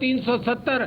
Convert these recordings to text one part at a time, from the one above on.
370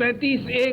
35A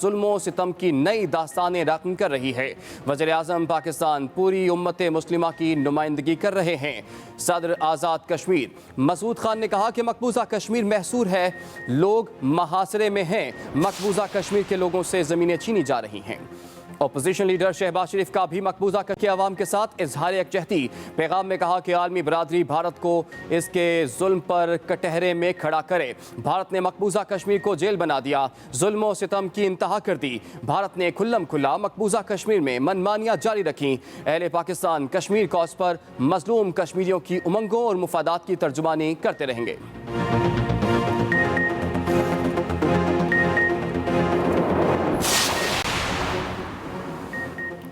ظلم و ستم کی نئی داستانیں رقم کر رہی ہے۔ وزیر اعظم پاکستان پوری امت مسلمہ کی نمائندگی کر رہے ہیں۔ صدر آزاد کشمیر مسعود خان نے کہا کہ مقبوضہ کشمیر محصور ہے، لوگ محاصرے میں ہیں، مقبوضہ کشمیر کے لوگوں سے زمینیں چھینی جا رہی ہیں۔ اپوزیشن لیڈر شہباز شریف کا بھی مقبوضہ کے عوام کے ساتھ اظہار یکجہتی۔ پیغام میں کہا کہ عالمی برادری بھارت کو اس کے ظلم پر کٹہرے میں کھڑا کرے۔ بھارت نے مقبوضہ کشمیر کو جیل بنا دیا، ظلم و ستم کی انتہا کر دی۔ بھارت نے کھلم کھلا مقبوضہ کشمیر میں منمانیاں جاری رکھیں۔ اہل پاکستان کشمیر کاز پر مظلوم کشمیریوں کی امنگوں اور مفادات کی ترجمانی کرتے رہیں گے۔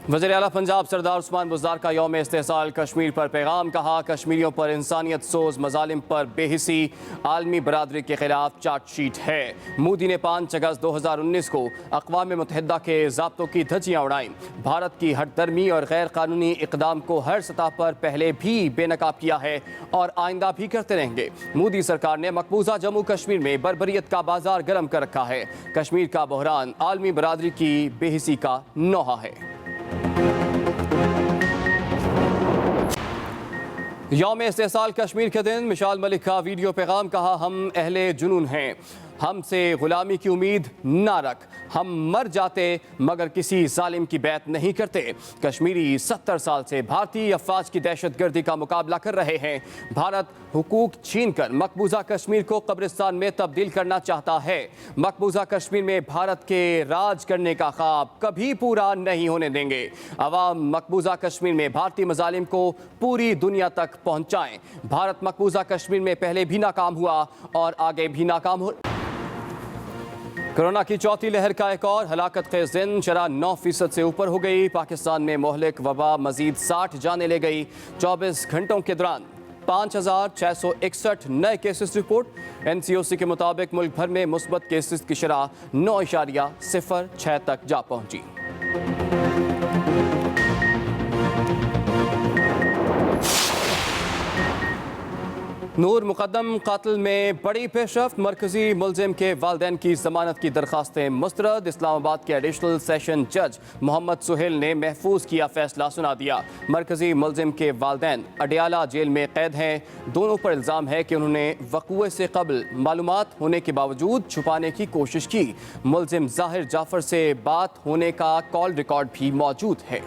وزیر اعلیٰ پنجاب سردار عثمان بزدار کا یوم استحصال کشمیر پر پیغام، کہا کشمیریوں پر انسانیت سوز مظالم پر بے حسی عالمی برادری کے خلاف چارج شیٹ ہے۔ مودی نے 5 اگست 2019 کو اقوام متحدہ کے ضابطوں کی دھجیاں اڑائیں۔ بھارت کی ہٹ درمی اور غیر قانونی اقدام کو ہر سطح پر پہلے بھی بے نقاب کیا ہے اور آئندہ بھی کرتے رہیں گے۔ مودی سرکار نے مقبوضہ جموں کشمیر میں بربریت کا بازار گرم کر رکھا ہے۔ کشمیر کا بحران عالمی برادری کی بے حسی کا نوحہ ہے۔ یوم استحصال کشمیر کے دن مشال ملک کا ویڈیو پیغام، کہا ہم اہل جنون ہیں، ہم سے غلامی کی امید نہ رکھ، ہم مر جاتے مگر کسی ظالم کی بیعت نہیں کرتے۔ کشمیری 70 سال سے بھارتی افواج کی دہشت گردی کا مقابلہ کر رہے ہیں۔ بھارت حقوق چھین کر مقبوضہ کشمیر کو قبرستان میں تبدیل کرنا چاہتا ہے۔ مقبوضہ کشمیر میں بھارت کے راج کرنے کا خواب کبھی پورا نہیں ہونے دیں گے۔ عوام مقبوضہ کشمیر میں بھارتی مظالم کو پوری دنیا تک پہنچائیں۔ بھارت مقبوضہ کشمیر میں پہلے بھی ناکام ہوا اور آگے بھی ناکام ہو۔ کورونا کی چوتھی لہر کا ایک اور ہلاکت خیز دن، شرح 9% سے اوپر ہو گئی۔ پاکستان میں مہلک وبا مزید 60 جانیں لے گئی۔ 24 گھنٹوں کے دوران 5661 نئے کیسز رپورٹ۔ NCOC کے مطابق ملک بھر میں مثبت کیسز کی شرح 9.06 تک جا پہنچی۔ نور مقدم قاتل میں بڑی پیش رفت، مرکزی ملزم کے والدین کی ضمانت کی درخواستیں مسترد۔ اسلام آباد کے ایڈیشنل سیشن جج محمد سہیل نے محفوظ کیا فیصلہ سنا دیا۔ مرکزی ملزم کے والدین اڈیالہ جیل میں قید ہیں۔ دونوں پر الزام ہے کہ انہوں نے وقوعے سے قبل معلومات ہونے کے باوجود چھپانے کی کوشش کی۔ ملزم ظاہر جعفر سے بات ہونے کا کال ریکارڈ بھی موجود ہے۔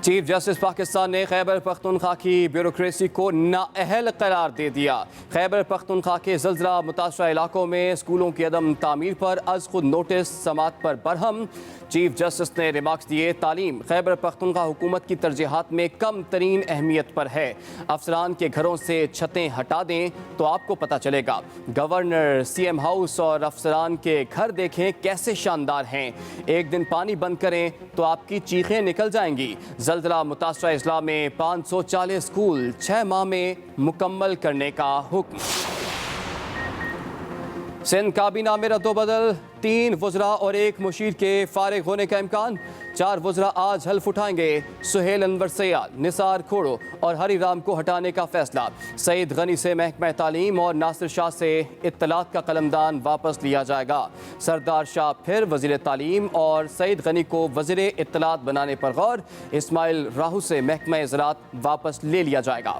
چیف جسٹس پاکستان نے خیبر پختونخوا کی بیوروکریسی کو نااہل قرار دے دیا۔ خیبر پختونخوا کے زلزلہ متاثرہ علاقوں میں اسکولوں کی عدم تعمیر پر از خود نوٹس سماعت پر برہم۔ چیف جسٹس نے ریمارکس دیے، تعلیم خیبر پختونخوا حکومت کی ترجیحات میں کم ترین اہمیت پر ہے۔ افسران کے گھروں سے چھتیں ہٹا دیں تو آپ کو پتہ چلے گا۔ گورنر CM ہاؤس اور افسران کے گھر دیکھیں کیسے شاندار ہیں۔ ایک دن پانی بند کریں تو آپ کی چیخیں نکل جائیں گی۔ زلزلہ متاثرہ اضلاع میں 540 اسکول 6 ماہ میں مکمل کرنے کا حکم۔ سندھ کابینہ میں رد و بدل، 3 وزراء اور 1 مشیر کے فارغ ہونے کا امکان۔ 4 وزراء آج حلف اٹھائیں گے۔ سہیل انور سیال، نثار کھوڑو اور ہری رام کو ہٹانے کا فیصلہ۔ سعید غنی سے محکمہ تعلیم اور ناصر شاہ سے اطلاعات کا قلمدان واپس لیا جائے گا۔ سردار شاہ پھر وزیر تعلیم اور سعید غنی کو وزیر اطلاعات بنانے پر غور۔ اسماعیل راہو سے محکمہ زراعت واپس لے لیا جائے گا۔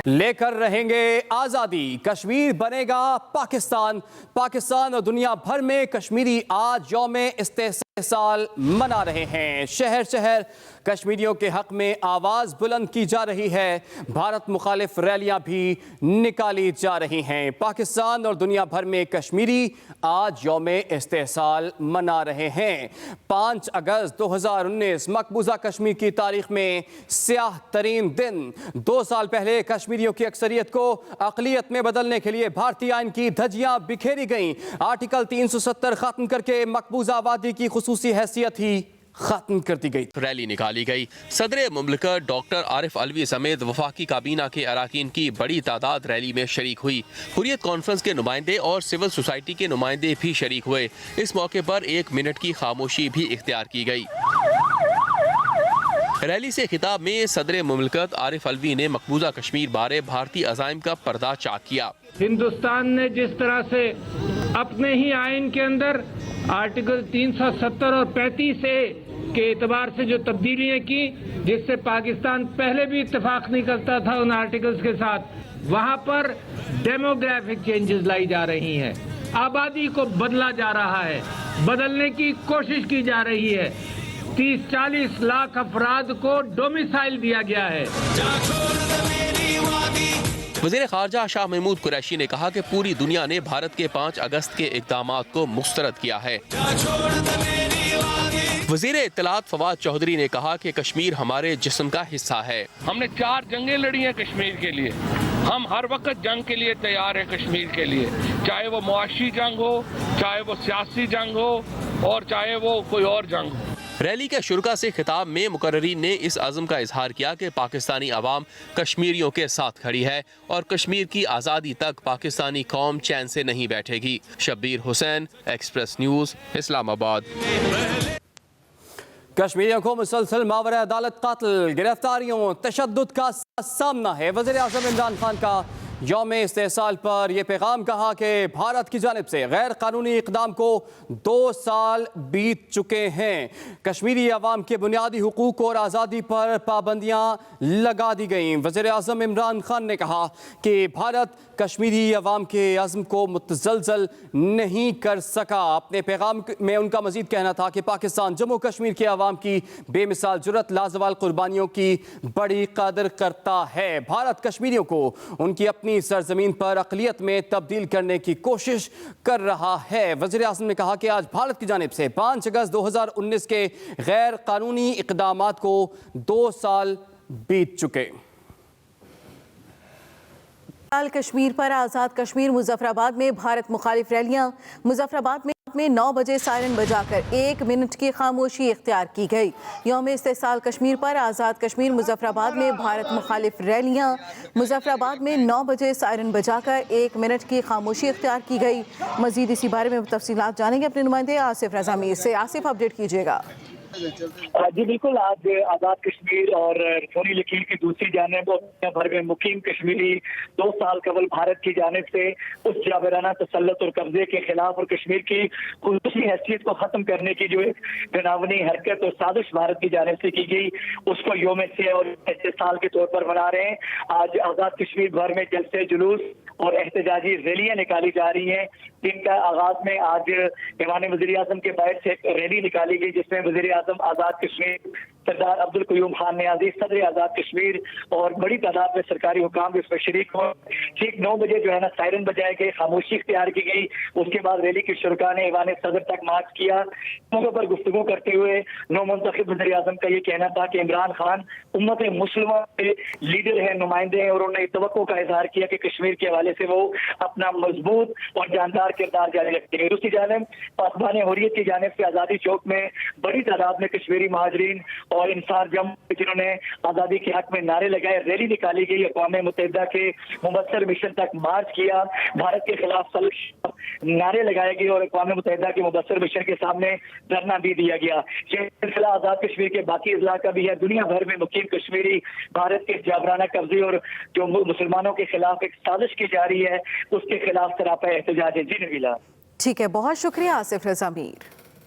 لے کر رہیں گے آزادی، کشمیر بنے گا پاکستان۔ پاکستان اور دنیا بھر میں کشمیری آج یوم استحصال منا رہے ہیں۔ شہر شہر کشمیریوں کے حق میں آواز بلند کی جا رہی ہے۔ بھارت مخالف ریلیاں بھی نکالی جا رہی ہیں۔ پاکستان اور دنیا بھر میں کشمیری آج یوم استحصال منا رہے ہیں۔ 5 اگست 2019 مقبوضہ کشمیر کی تاریخ میں سیاہ ترین دن۔ 2 سال پہلے کشمیریوں کی اکثریت کو اقلیت میں بدلنے کے لیے بھارتی آئین کی دھجیاں بکھیری گئیں۔ آرٹیکل 370 ختم کر کے مقبوضہ وادی کی خصوصی حیثیت ہی ختم کر دی گئی۔ ریلی نکالی گئی۔ صدر مملکت ڈاکٹر عارف علوی سمیت وفاقی کابینہ کے اراکین کی بڑی تعداد ریلی میں شریک ہوئی۔ حریت کانفرنس کے نمائندے اور سول سوسائٹی کے نمائندے بھی شریک ہوئے۔ اس موقع پر 1 منٹ کی خاموشی بھی اختیار کی گئی۔ ریلی سے خطاب میں صدر مملکت عارف الوی نے مقبوضہ کشمیر بارے بھارتی عزائم کا پردہ چاک کیا۔ ہندوستان نے جس طرح سے اپنے ہی آئین کے اندر آرٹیکل 370 اور 35A کے اعتبار سے جو تبدیلیاں کی، جس سے پاکستان پہلے بھی اتفاق نہیں کرتا تھا ان آرٹیکلز کے ساتھ، وہاں پر ڈیموگرافک چینجز لائی جا رہی ہیں، آبادی کو بدلا جا رہا ہے، بدلنے کی کوشش کی جا رہی ہے۔ 30-40 لاکھ افراد کو ڈومیسائل دیا گیا ہے۔ وزیر خارجہ شاہ محمود قریشی نے کہا کہ پوری دنیا نے بھارت کے 5 اگست کے اقدامات کو مسترد کیا ہے۔ وزیر اطلاعات فواد چودھری نے کہا کہ کشمیر ہمارے جسم کا حصہ ہے۔ ہم نے 4 جنگیں لڑی ہیں کشمیر کے لیے، ہم ہر وقت جنگ کے لیے تیار ہیں کشمیر کے لیے، چاہے وہ معاشی جنگ ہو، چاہے وہ سیاسی جنگ ہو، اور چاہے وہ کوئی اور جنگ ہو۔ ریلی کے شرکا سے خطاب میں مقررین نے اس عزم کا اظہار کیا کہ پاکستانی عوام کشمیریوں کے ساتھ کھڑی ہے اور کشمیر کی آزادی تک پاکستانی قوم چین سے نہیں بیٹھے گی۔ شبیر حسین، ایکسپریس نیوز، اسلام آباد۔ کشمیریوں کو مسلسل ماورا عدالت قتل، گرفتاریوں، تشدد کا سامنا ہے۔ وزیر اعظم عمران خان کا یوم استحصال پر یہ پیغام کہا کہ بھارت کی جانب سے غیر قانونی اقدام کو 2 سال بیت چکے ہیں۔ کشمیری عوام کے بنیادی حقوق اور آزادی پر پابندیاں لگا دی گئیں۔ وزیر اعظم عمران خان نے کہا کہ بھارت کشمیری عوام کے عزم کو متزلزل نہیں کر سکا۔ اپنے پیغام میں ان کا مزید کہنا تھا کہ پاکستان جموں کشمیر کے عوام کی بے مثال جرأت، لازوال قربانیوں کی بڑی قدر کرتا ہے۔ بھارت کشمیریوں کو ان کی اپنی سرزمین پر اقلیت میں تبدیل کرنے کی کوشش کر رہا ہے۔ وزیر اعظم نے کہا کہ آج بھارت کی جانب سے 5 اگست 2019 کے غیر قانونی اقدامات کو 2 سال بیت چکے۔ کشمیر پر آزاد کشمیر مظفر آباد میں بھارت مخالف ریلیاں۔ مظفر آباد میں 9 بجے سائرن بجا کر 1 منٹ کی خاموشی اختیار کی گئی۔ یوم استحصال کشمیر پر آزاد کشمیر مظفر آباد میں بھارت مخالف ریلیاں۔ مظفر آباد میں 9 بجے سائرن بجا کر 1 منٹ کی خاموشی اختیار کی گئی۔ مزید اسی بارے میں تفصیلات جانیں گے اپنے نمائندے آصف رضا میر سے۔ آصف، اپڈیٹ کیجیے گا۔ جی بالکل، آج آزاد کشمیر اور سونی لکیر کی دوسری جانب دنیا بھر میں مقیم کشمیری 2 سال قبل بھارت کی جانب سے اس جابرانہ تسلط اور قبضے کے خلاف اور کشمیر کی خصوصی حیثیت کو ختم کرنے کی جو ایک گناونی حرکت اور سازش بھارت کی جانب سے کی گئی، اس کو یوم سے اور استحصال کے طور پر منا رہے ہیں۔ آج آزاد کشمیر بھر میں جلسے، جلوس اور احتجاجی ریلیاں نکالی جا رہی ہیں۔ جن کا آغاز میں آج ایوان وزیر اعظم کے باعث سے ایک ریلی نکالی گئی، جس میں وزیر اعظم آزاد کشمیر سردار عبدالقیوم خان نیازی، صدر آزاد کشمیر اور بڑی تعداد میں سرکاری حکام بھی اس میں شریک ہوں۔ ٹھیک 9 بجے جو ہے نا سائرن بجائے گئے، خاموشی اختیار کی گئی۔ اس کے بعد ریلی کے شرکا نے ایوان صدر تک مارچ کیا۔ موقع پر گفتگو کرتے ہوئے نو منتخب وزیر اعظم کا یہ کہنا تھا کہ عمران خان امت مسلمہ کے لیڈر ہیں، نمائندے ہیں، اور انہوں نے توقع کا اظہار کیا کہ کشمیر کے حوالے سے وہ اپنا مضبوط اور جاندار کردار جاری رکھتے ہیں۔ دوسری جانب پاسبان حریت کی جانب سے آزادی چوک میں بڑی تعداد میں کشمیری مہاجرین اور انصار جم جنہوں نے آزادی کے حق میں نعرے لگائے، ریلی نکالی گئی، اقوام متحدہ کے مبصر مشن تک مارچ کیا، بھارت کے خلاف سلف نعرے لگائے گئے اور اقوام متحدہ کے مبصر مشن کے سامنے دھرنا بھی دیا گیا۔ یہ سلسلہ آزاد کشمیر کے باقی اضلاع کا بھی ہے۔ دنیا بھر میں مقیم کشمیری بھارت کے جابرانہ قبضے اور جو مسلمانوں کے خلاف ایک سازش کی جا رہی ہے، اس کے خلاف سراپا احتجاج ہے۔ جی نبیلہ، ٹھیک ہے، بہت شکریہ آصف رضا میر۔